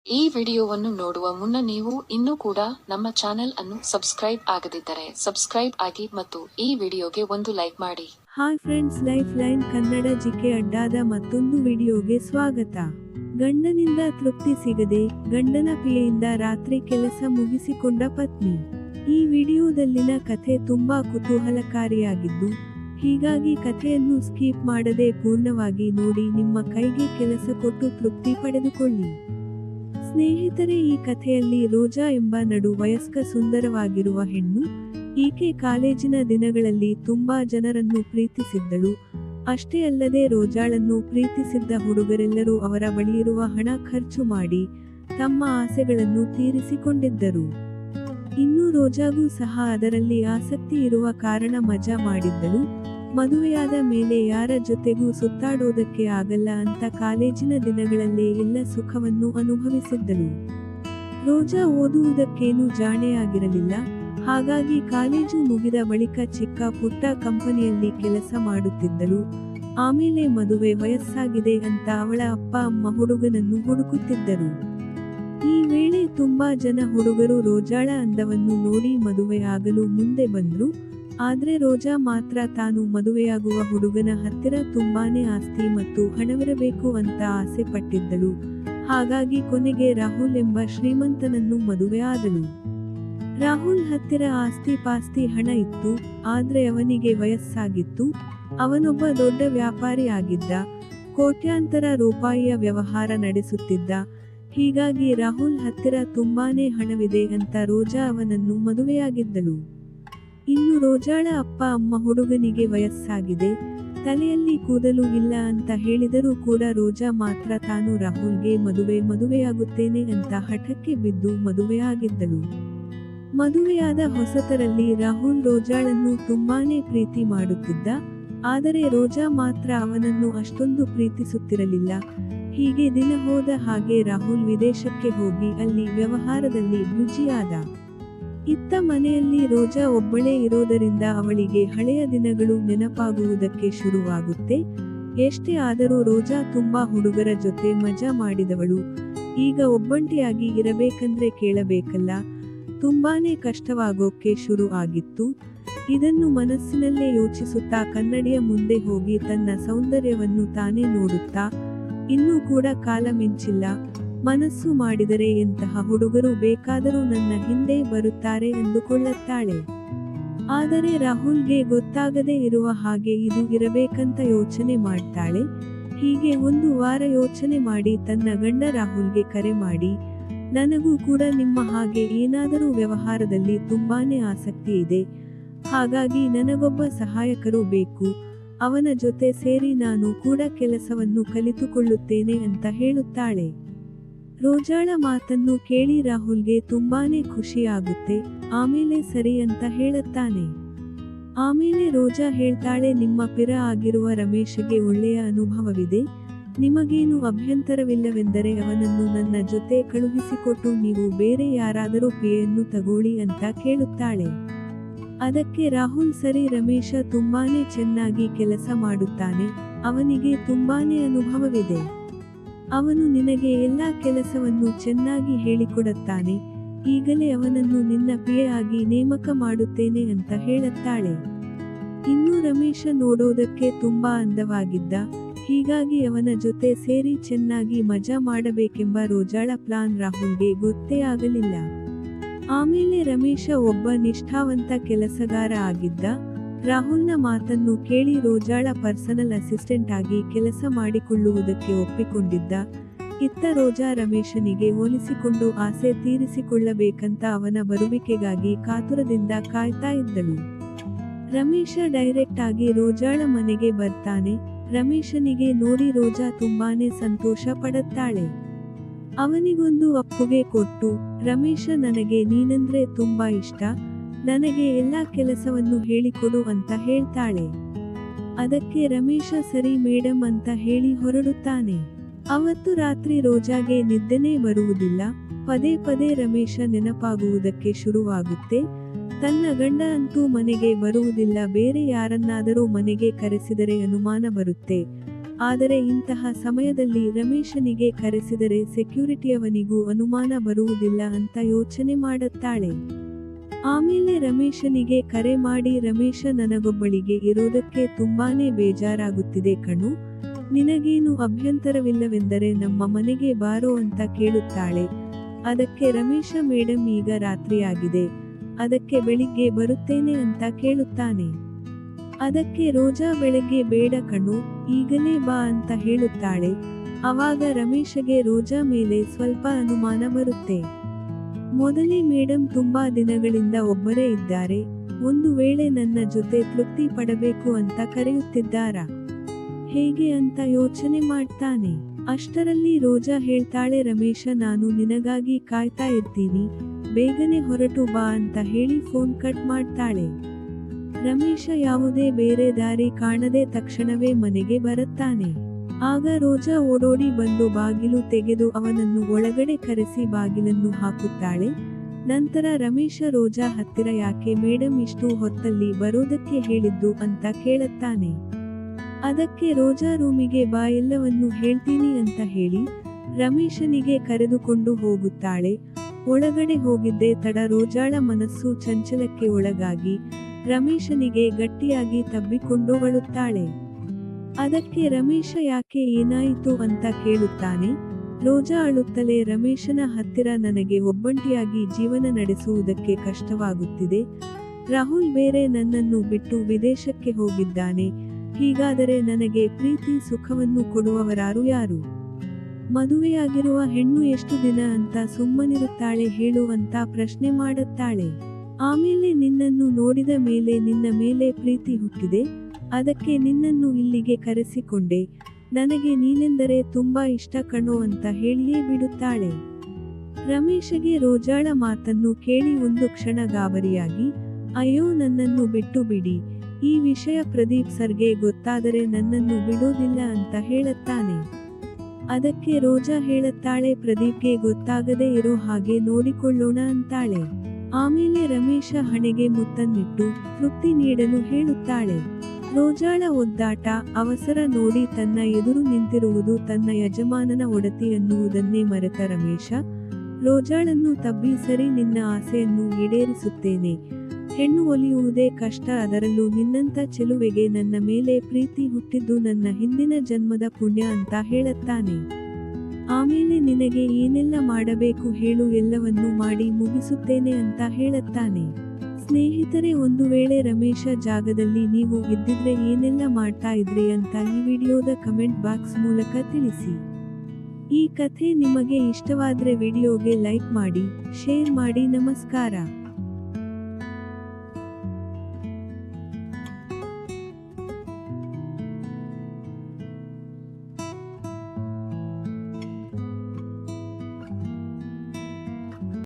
ಈ ವಿಡಿಯೋವನ್ನು ನೋಡುವ ಮುನ್ನ ನೀವು ಇನ್ನೂ ಕೂಡ ನಮ್ಮ ಚಾನೆಲ್ ಅನ್ನು ಸಬ್ಸ್ಕ್ರೈಬ್ ಆಗದಿದ್ದರೆ ಸಬ್ಸ್ಕ್ರೈಬ್ ಆಗಿ ಮತ್ತು ಈ ವಿಡಿಯೋಗೆ ಒಂದು ಲೈಕ್ ಮಾಡಿ. Hi friends, life line Kannada GK ಅಡ್ಡಾದ ಮತ್ತೊಂದು ವಿಡಿಯೋಗೆ ಸ್ವಾಗತ. ಗಂಡನಿಂದ ತೃಪ್ತಿ ಸಿಗದೆ ಗಂಡನ ಪಿಯೆಯಿಂದ ರಾತ್ರಿ ಕೆಲಸ ಮುಗಿಸಿಕೊಂಡ ಪತ್ನಿ. ಈ ವಿಡಿಯೋದಲ್ಲಿನ ಕಥೆ ತುಂಬಾ ಕುತೂಹಲಕಾರಿಯಾಗಿದ್ದು, ಹೀಗಾಗಿ ಕಥೆಯನ್ನು ಸ್ಕಿಪ್ ಮಾಡದೆ ಪೂರ್ಣವಾಗಿ ನೋಡಿ ನಿಮ್ಮ ಕೈಗೆ ಕೆಲಸ ಕೊಟ್ಟು ತೃಪ್ತಿ ಪಡೆದುಕೊಳ್ಳಿ. ಸ್ನೇಹಿತರೆ, ಈ ಕಥೆಯಲ್ಲಿ ರೋಜಾ ಎಂಬ ನಡು ವಯಸ್ಕ ಸುಂದರವಾಗಿರುವ ಹೆಣ್ಣು. ಈಕೆ ಕಾಲೇಜಿನ ದಿನಗಳಲ್ಲಿ ತುಂಬಾ ಜನರನ್ನು ಪ್ರೀತಿಸಿದ್ದಳು. ಅಷ್ಟೇ ಅಲ್ಲದೆ ರೋಜಾಳನ್ನು ಪ್ರೀತಿಸಿದ್ದ ಹುಡುಗರೆಲ್ಲರೂ ಅವರ ಬಳಿಯಿರುವ ಹಣ ಖರ್ಚು ಮಾಡಿ ತಮ್ಮ ಆಸೆಗಳನ್ನು ತೀರಿಸಿಕೊಂಡಿದ್ದರು. ಇನ್ನು ರೋಜಾಗೂ ಸಹ ಅದರಲ್ಲಿ ಆಸಕ್ತಿ ಇರುವ ಕಾರಣ ಮಜಾ ಮಾಡಿದ್ದಳು. ಮದುವೆಯಾದ ಮೇಲೆ ಯಾರ ಜೊತೆಗೂ ಸುತ್ತಾಡೋದಕ್ಕೆ ಆಗಲ್ಲ ಅಂತ ಕಾಲೇಜಿನ ದಿನಗಳಲ್ಲೇ ಎಲ್ಲ ಸುಖವನ್ನು ಅನುಭವಿಸಿದ್ದಳು. ರೋಜಾ ಓದುವುದಕ್ಕೇನೂ ಜಾಣೆಯಾಗಿರಲಿಲ್ಲ. ಹಾಗಾಗಿ ಕಾಲೇಜು ಮುಗಿದ ಬಳಿಕ ಚಿಕ್ಕ ಪುಟ್ಟ ಕಂಪನಿಯಲ್ಲಿ ಕೆಲಸ ಮಾಡುತ್ತಿದ್ದಳು. ಆಮೇಲೆ ಮದುವೆ ವಯಸ್ಸಾಗಿದೆ ಅಂತ ಅವಳ ಅಪ್ಪ ಅಮ್ಮ ಹುಡುಗನನ್ನು ಹುಡುಕುತ್ತಿದ್ದರು. ಈ ವೇಳೆ ತುಂಬಾ ಜನ ಹುಡುಗರು ರೋಜಾಳ ಅಂದವನ್ನು ನೋಡಿ ಮದುವೆ ಆಗಲು ಮುಂದೆ ಬಂದ್ರು. ಆದ್ರೆ ರೋಜಾ ಮಾತ್ರ ತಾನು ಮದುವೆಯಾಗುವ ಹುಡುಗನ ಹತ್ತಿರ ತುಂಬಾನೇ ಆಸ್ತಿ ಮತ್ತು ಹಣವಿರಬೇಕು ಅಂತ ಆಸೆ ಪಟ್ಟಿದ್ದಳು. ಹಾಗಾಗಿ ಕೊನೆಗೆ ರಾಹುಲ್ ಎಂಬ ಶ್ರೀಮಂತನನ್ನು ಮದುವೆ ಆದಳು. ರಾಹುಲ್ ಹತ್ತಿರ ಆಸ್ತಿ ಪಾಸ್ತಿ ಹಣ ಇತ್ತು. ಆದ್ರೆ ಅವನಿಗೆ ವಯಸ್ಸಾಗಿತ್ತು. ಅವನೊಬ್ಬ ದೊಡ್ಡ ವ್ಯಾಪಾರಿ ಆಗಿದ್ದ. ಕೋಟ್ಯಾಂತರ ರೂಪಾಯಿಯ ವ್ಯವಹಾರ ನಡೆಸುತ್ತಿದ್ದ. ಹೀಗಾಗಿ ರಾಹುಲ್ ಹತ್ತಿರ ತುಂಬಾನೇ ಹಣವಿದೆ ಅಂತ ರೋಜಾ ಅವನನ್ನು ಮದುವೆಯಾಗಿದ್ದಳು. ಇನ್ನು ರೋಜಾಳ ಅಪ್ಪ ಅಮ್ಮ ಹುಡುಗನಿಗೆ ವಯಸ್ಸಾಗಿದೆ, ತಲೆಯಲ್ಲಿ ಕೂದಲು ಇಲ್ಲ ಅಂತ ಹೇಳಿದರೂ ಕೂಡ ರೋಜಾ ಮಾತ್ರ ತಾನು ರಾಹುಲ್ಗೆ ಮದುವೆಯಾಗುತ್ತೇನೆ ಅಂತ ಹಠಕ್ಕೆ ಬಿದ್ದು ಮದುವೆಯಾಗಿದ್ದಳು. ಮದುವೆಯಾದ ಹೊಸತರಲ್ಲಿ ರಾಹುಲ್ ರೋಜಾಳನ್ನು ತುಂಬಾನೇ ಪ್ರೀತಿ ಮಾಡುತ್ತಿದ್ದ. ಆದರೆ ರೋಜಾ ಮಾತ್ರ ಅವನನ್ನು ಅಷ್ಟೊಂದು ಪ್ರೀತಿಸುತ್ತಿರಲಿಲ್ಲ. ಹೀಗೆ ದಿನ ಹೋದ ಹಾಗೆ ರಾಹುಲ್ ವಿದೇಶಕ್ಕೆ ಹೋಗಿ ಅಲ್ಲಿ ವ್ಯವಹಾರದಲ್ಲಿ ಬ್ಯುಜಿಯಾದ. ಇತ್ತ ಮನೆಯಲ್ಲಿ ರೋಜಾ ಒಬ್ಬಳೇ ಇರೋದರಿಂದ ಅವಳಿಗೆ ಹಳೆಯ ದಿನಗಳು ನೆನಪಾಗುವುದಕ್ಕೆ ಶುರುವಾಗುತ್ತೆ. ಎಷ್ಟೇ ಆದರೂ ರೋಜಾ ತುಂಬಾ ಹುಡುಗರ ಜೊತೆ ಮಜಾ ಮಾಡಿದವಳು. ಈಗ ಒಬ್ಬಂಟಿಯಾಗಿ ಇರಬೇಕಂದ್ರೆ ಕೇಳಬೇಕಲ್ಲ, ತುಂಬಾನೇ ಕಷ್ಟವಾಗೋಕ್ಕೆ ಶುರು ಆಗಿತ್ತು. ಇದನ್ನು ಮನಸ್ಸಿನಲ್ಲೇ ಯೋಚಿಸುತ್ತಾ ಕನ್ನಡಿಯ ಮುಂದೆ ಹೋಗಿ ತನ್ನ ಸೌಂದರ್ಯವನ್ನು ತಾನೇ ನೋಡುತ್ತಾ, ಇನ್ನೂ ಕೂಡ ಕಾಲ ಮಿಂಚಿಲ್ಲ, ಮನಸ್ಸು ಮಾಡಿದರೆ ಎಂತಹ ಹುಡುಗರು ಬೇಕಾದರೂ ನನ್ನ ಹಿಂದೆ ಬರುತ್ತಾರೆ ಎಂದುಕೊಳ್ಳುತ್ತಾಳೆ. ಆದರೆ ರಾಹುಲ್ಗೆ ಗೊತ್ತಾಗದೇ ಇರುವ ಹಾಗೆ ಇದು ಇರಬೇಕಂತ ಯೋಚನೆ ಮಾಡ್ತಾಳೆ. ಹೀಗೆ ಒಂದು ವಾರ ಯೋಚನೆ ಮಾಡಿ ತನ್ನ ಗಂಡ ರಾಹುಲ್ಗೆ ಕರೆ ಮಾಡಿ, ನನಗೂ ಕೂಡ ನಿಮ್ಮ ಹಾಗೆ ಏನಾದರೂ ವ್ಯವಹಾರದಲ್ಲಿ ತುಂಬಾನೇ ಆಸಕ್ತಿ ಇದೆ. ಹಾಗಾಗಿ ನನಗೊಬ್ಬ ಸಹಾಯಕರು ಬೇಕು. ಅವನ ಜೊತೆ ಸೇರಿ ನಾನು ಕೂಡ ಕೆಲಸವನ್ನು ಕಲಿತುಕೊಳ್ಳುತ್ತೇನೆ ಅಂತ ಹೇಳುತ್ತಾಳೆ. ರೋಜಾಳ ಮಾತನ್ನು ಕೇಳಿ ರಾಹುಲ್ಗೆ ತುಂಬಾನೇ ಖುಷಿಯಾಗುತ್ತೆ. ಆಮೇಲೆ ಸರಿ ಅಂತ ಹೇಳುತ್ತಾನೆ. ಆಮೇಲೆ ರೋಜಾ ಹೇಳ್ತಾಳೆ, ನಿಮ್ಮ ಪಿರ ಆಗಿರುವ ರಮೇಶ್ಗೆ ಒಳ್ಳೆಯ ಅನುಭವವಿದೆ. ನಿಮಗೇನು ಅಭ್ಯಂತರವಿಲ್ಲವೆಂದರೆ ಅವನನ್ನು ನನ್ನ ಜೊತೆ ಕಳುಹಿಸಿಕೊಟ್ಟು ನೀವು ಬೇರೆ ಯಾರಾದರೂ ಪಿಯನ್ನು ತಗೊಳ್ಳಿ ಅಂತ ಕೇಳುತ್ತಾಳೆ. ಅದಕ್ಕೆ ರಾಹುಲ್, ಸರಿ, ರಮೇಶ ತುಂಬಾನೇ ಚೆನ್ನಾಗಿ ಕೆಲಸ ಮಾಡುತ್ತಾನೆ, ಅವನಿಗೆ ತುಂಬಾನೇ ಅನುಭವವಿದೆ, ಅವನು ನಿನಗೆ ಎಲ್ಲಾ ಕೆಲಸವನ್ನು ಚೆನ್ನಾಗಿ ಹೇಳಿಕೊಡುತ್ತಾನೆ, ಈಗಲೇ ಅವನನ್ನು ನಿನ್ನ ಪಿಯೆ ಆಗಿ ನೇಮಕ ಮಾಡುತ್ತೇನೆ ಅಂತ ಹೇಳುತ್ತಾಳೆ. ಇನ್ನು ರಮೇಶ ನೋಡೋದಕ್ಕೆ ತುಂಬಾ ಅಂದವಾಗಿದ್ದ. ಹೀಗಾಗಿ ಅವನ ಜೊತೆ ಸೇರಿ ಚೆನ್ನಾಗಿ ಮಜಾ ಮಾಡಬೇಕೆಂಬ ರೋಜಾಳ ಪ್ಲಾನ್ ರಾಹುಲ್ಗೆ ಗೊತ್ತೇ ಆಗಲಿಲ್ಲ. ಆಮೇಲೆ ರಮೇಶ ಒಬ್ಬ ನಿಷ್ಠಾವಂತ ಕೆಲಸಗಾರ ಆಗಿದ್ದ. ರಾಹುಲ್ನ ಮಾತನ್ನು ಕೇಳಿ ರೋಜಾಳ ಪರ್ಸನಲ್ ಅಸಿಸ್ಟೆಂಟ್ ಆಗಿ ಕೆಲಸ ಮಾಡಿಕೊಳ್ಳುವುದಕ್ಕೆ ಒಪ್ಪಿಕೊಂಡಿದ್ದ. ಇತ್ತ ರೋಜಾ ರಮೇಶನಿಗೆ ಹೋಲಿಸಿಕೊಂಡು ಆಸೆ ತೀರಿಸಿಕೊಳ್ಳಬೇಕಂತ ಅವನ ಬರುವಿಕೆಗಾಗಿ ಕಾತುರದಿಂದ ಕಾಯ್ತಾ ಇದ್ದಳು. ರಮೇಶ ಡೈರೆಕ್ಟ್ ಆಗಿ ರೋಜಾಳ ಮನೆಗೆ ಬರ್ತಾನೆ. ರಮೇಶನಿಗೆ ನೋಡಿ ರೋಜಾ ತುಂಬಾನೇ ಸಂತೋಷ ಪಡುತ್ತಾಳೆ. ಅವನಿಗೊಂದು ಅಪ್ಪುಗೆ ಕೊಟ್ಟು, ರಮೇಶ, ನನಗೆ ನೀನಂದ್ರೆ ತುಂಬಾ ಇಷ್ಟ, ನನಗೆ ಎಲ್ಲಾ ಕೆಲಸವನ್ನು ಹೇಳಿಕೊಡು ಅಂತ ಹೇಳ್ತಾಳೆ. ಅದಕ್ಕೆ ರಮೇಶ ಸರಿ ಮೇಡಮ್ ಅಂತ ಹೇಳಿ ಹೊರಡುತ್ತಾನೆ. ಅವತ್ತು ರಾತ್ರಿ ರೋಜಾಗೆ ನಿದ್ದೆನೇ ಬರುವುದಿಲ್ಲ. ಪದೇ ಪದೇ ರಮೇಶ ನೆನಪಾಗುವುದಕ್ಕೆ ಶುರುವಾಗುತ್ತೆ. ತನ್ನ ಗಂಡ ಅಂತೂ ಮನೆಗೆ ಬರುವುದಿಲ್ಲ, ಬೇರೆ ಯಾರನ್ನಾದರೂ ಮನೆಗೆ ಕರೆಸಿದರೆ ಅನುಮಾನ ಬರುತ್ತೆ. ಆದರೆ ಇಂತಹ ಸಮಯದಲ್ಲಿ ರಮೇಶನಿಗೆ ಕರೆಸಿದರೆ ಸೆಕ್ಯೂರಿಟಿಯವನಿಗೂ ಅನುಮಾನ ಬರುವುದಿಲ್ಲ ಅಂತ ಯೋಚನೆ ಮಾಡುತ್ತಾಳೆ. ಆಮೇಲೆ ರಮೇಶನಿಗೆ ಕರೆ ಮಾಡಿ, ರಮೇಶ, ನನಗೊಬ್ಬಳಿಗೆ ಇರೋದಕ್ಕೆ ತುಂಬಾನೇ ಬೇಜಾರಾಗುತ್ತಿದೆ ಕಣು, ನಿನಗೇನು ಅಭ್ಯಂತರವಿಲ್ಲವೆಂದರೆ ನಮ್ಮ ಮನೆಗೆ ಬಾರೋ ಅಂತ ಕೇಳುತ್ತಾಳೆ. ಅದಕ್ಕೆ ರಮೇಶ, ಮೇಡಮ್ ಈಗ ರಾತ್ರಿಯಾಗಿದೆ, ಅದಕ್ಕೆ ಬೆಳಿಗ್ಗೆ ಬರುತ್ತೇನೆ ಅಂತ ಕೇಳುತ್ತಾನೆ. ಅದಕ್ಕೆ ರೋಜಾ, ಬೆಳಗ್ಗೆ ಬೇಡ ಕಣು, ಈಗಲೇ ಬಾ ಅಂತ ಹೇಳುತ್ತಾಳೆ. ಅವಾಗ ರಮೇಶಗೆ ರೋಜಾ ಮೇಲೆ ಸ್ವಲ್ಪ ಅನುಮಾನ ಬರುತ್ತೆ. ಮೊದಲೇ ಮೇಡಮ್ ತುಂಬಾ ದಿನಗಳಿಂದ ಒಬ್ಬರೇ ಇದ್ದಾರೆ, ಒಂದು ವೇಳೆ ನನ್ನ ಜೊತೆ ತೃಪ್ತಿ ಪಡಬೇಕು ಅಂತ ಕರೆಯುತ್ತಿದ್ದಾರಾ ಹೇಗೆ ಅಂತ ಯೋಚನೆ ಮಾಡ್ತಾನೆ. ಅಷ್ಟರಲ್ಲಿ ರೋಜಾ ಹೇಳ್ತಾಳೆ, ರಮೇಶ, ನಾನು ನಿನಗಾಗಿ ಕಾಯ್ತಾ ಇರ್ತೀನಿ, ಬೇಗನೆ ಹೊರಟು ಬಾ ಅಂತ ಹೇಳಿ ಫೋನ್ ಕಟ್ ಮಾಡ್ತಾಳೆ. ರಮೇಶ ಯಾವುದೇ ಬೇರೆ ದಾರಿ ಕಾಣದೆ ತಕ್ಷಣವೇ ಮನೆಗೆ ಬರುತ್ತಾನೆ. ಆಗ ರೋಜಾ ಓಡೋಡಿ ಬಂದು ಬಾಗಿಲು ತೆಗೆದು ಅವನನ್ನು ಒಳಗಡೆ ಕರೆಸಿ ಬಾಗಿಲನ್ನು ಹಾಕುತ್ತಾಳೆ. ನಂತರ ರಮೇಶ ರೋಜಾ ಹತ್ತಿರ, ಯಾಕೆ ಮೇಡಮ್ ಇಷ್ಟು ಹೊತ್ತಲ್ಲಿ ಬರೋದಕ್ಕೆ ಹೇಳಿದ್ದು ಅಂತ ಕೇಳುತ್ತಾನೆ. ಅದಕ್ಕೆ ರೋಜಾ, ರೂಮಿಗೆ ಬಾ, ಎಲ್ಲವನ್ನೂ ಹೇಳ್ತೀನಿ ಅಂತ ಹೇಳಿ ರಮೇಶನಿಗೆ ಕರೆದುಕೊಂಡು ಹೋಗುತ್ತಾಳೆ. ಒಳಗಡೆ ಹೋಗಿದ್ದೇ ತಡ ರೋಜಾಳ ಮನಸ್ಸು ಚಂಚಲಕ್ಕೆ ಒಳಗಾಗಿ ರಮೇಶನಿಗೆ ಗಟ್ಟಿಯಾಗಿ ತಬ್ಬಿಕೊಂಡು ಅಳುತ್ತಾಳೆ. ಅದಕ್ಕೆ ರಮೇಶ, ಯಾಕೆ, ಏನಾಯಿತು ಅಂತ ಕೇಳುತ್ತಾನೆ. ರೋಜಾ ಅಳುತ್ತಲೇ ರಮೇಶನ ಹತ್ತಿರ, ನನಗೆ ಒಬ್ಬಂಟಿಯಾಗಿ ಜೀವನ ನಡೆಸುವುದಕ್ಕೆ ಕಷ್ಟವಾಗುತ್ತಿದೆ, ರಾಹುಲ್ ಬೇರೆ ನನ್ನನ್ನು ಬಿಟ್ಟು ವಿದೇಶಕ್ಕೆ ಹೋಗಿದ್ದಾನೆ, ಹೀಗಾದರೆ ನನಗೆ ಪ್ರೀತಿ ಸುಖವನ್ನು ಕೊಡುವವರಾರು ಯಾರು? ಮದುವೆಯಾಗಿರುವ ಹೆಣ್ಣು ಎಷ್ಟು ದಿನ ಅಂತ ಸುಮ್ಮನಿರುತ್ತಾಳೆ ಹೇಳು ಅಂತ ಪ್ರಶ್ನೆ ಮಾಡುತ್ತಾಳೆ. ಆಮೇಲೆ ನಿನ್ನನ್ನು ನೋಡಿದ ಮೇಲೆ ನಿನ್ನ ಮೇಲೆ ಪ್ರೀತಿ ಹುಟ್ಟಿದೆ, ಅದಕ್ಕೆ ನಿನ್ನನ್ನು ಇಲ್ಲಿಗೆ ಕರೆಸಿಕೊಂಡೆ, ನನಗೆ ನೀನೆಂದರೆ ತುಂಬಾ ಇಷ್ಟ ಕಣೋ ಅಂತ ಹೇಳಿಯೇ ಬಿಡುತ್ತಾಳೆ. ರಮೇಶಗೆ ರೋಜಾಳ ಮಾತನ್ನು ಕೇಳಿ ಒಂದು ಕ್ಷಣ ಗಾಬರಿಯಾಗಿ, ಅಯ್ಯೋ, ನನ್ನನ್ನು ಬಿಟ್ಟು ಬಿಡಿ, ಈ ವಿಷಯ ಪ್ರದೀಪ್ ಸರ್ಗೆ ಗೊತ್ತಾದರೆ ನನ್ನನ್ನು ಬಿಡೋದಿಲ್ಲ ಅಂತ ಹೇಳುತ್ತಾನೆ. ಅದಕ್ಕೆ ರೋಜಾ ಹೇಳುತ್ತಾಳೆ, ಪ್ರದೀಪ್ಗೆ ಗೊತ್ತಾಗದೆ ಇರೋ ಹಾಗೆ ನೋಡಿಕೊಳ್ಳೋಣ ಅಂತಾಳೆ. ಆಮೇಲೆ ರಮೇಶ ಹಣೆಗೆ ಮುತ್ತನ್ನಿಟ್ಟು ತೃಪ್ತಿ ನೀಡಲು ಹೇಳುತ್ತಾಳೆ. ರೋಜಾಳ ಒದ್ದಾಟ, ಅವಸರ ನೋಡಿ ತನ್ನ ಎದುರು ನಿಂತಿರುವುದು ತನ್ನ ಯಜಮಾನನ ಒಡತಿ ಅನ್ನುವುದನ್ನೇ ಮರೆತ ರಮೇಶ ರೋಜಾಳನ್ನು ತಬ್ಬಿ, ಸರಿ, ನಿನ್ನ ಆಸೆಯನ್ನು ಈಡೇರಿಸುತ್ತೇನೆ, ಹೆಣ್ಣು ಒಲಿಯುವುದೇ ಕಷ್ಟ, ಅದರಲ್ಲೂ ನಿನ್ನಂತ ಚೆಲುವೆಗೆ ನನ್ನ ಮೇಲೆ ಪ್ರೀತಿ ಹುಟ್ಟಿದ್ದು ನನ್ನ ಹಿಂದಿನ ಜನ್ಮದ ಪುಣ್ಯ ಅಂತ ಹೇಳುತ್ತಾನೆ. ಆಮೇಲೆ ನಿನಗೆ ಏನೆಲ್ಲ ಮಾಡಬೇಕು ಹೇಳು, ಎಲ್ಲವನ್ನೂ ಮಾಡಿ ಮುಗಿಸುತ್ತೇನೆ ಅಂತ ಹೇಳುತ್ತಾನೆ. ಸ್ನೇಹಿತರೆ, ಒಂದು ವೇಳೆ ರಮೇಶ ಜಾಗದಲ್ಲಿ ನೀವು ಇದ್ದಿದ್ರೆ ಏನೆಲ್ಲ ಮಾಡ್ತಾ ಇದ್ರಿ ಅಂತ ಈ ವಿಡಿಯೋದ ಕಮೆಂಟ್ ಬಾಕ್ಸ್ ಮೂಲಕ ತಿಳಿಸಿ. ಈ ಕಥೆ ನಿಮಗೆ ಇಷ್ಟವಾದ್ರೆ ವಿಡಿಯೋಗೆ ಲೈಕ್ ಮಾಡಿ, ಶೇರ್ ಮಾಡಿ. ನಮಸ್ಕಾರ.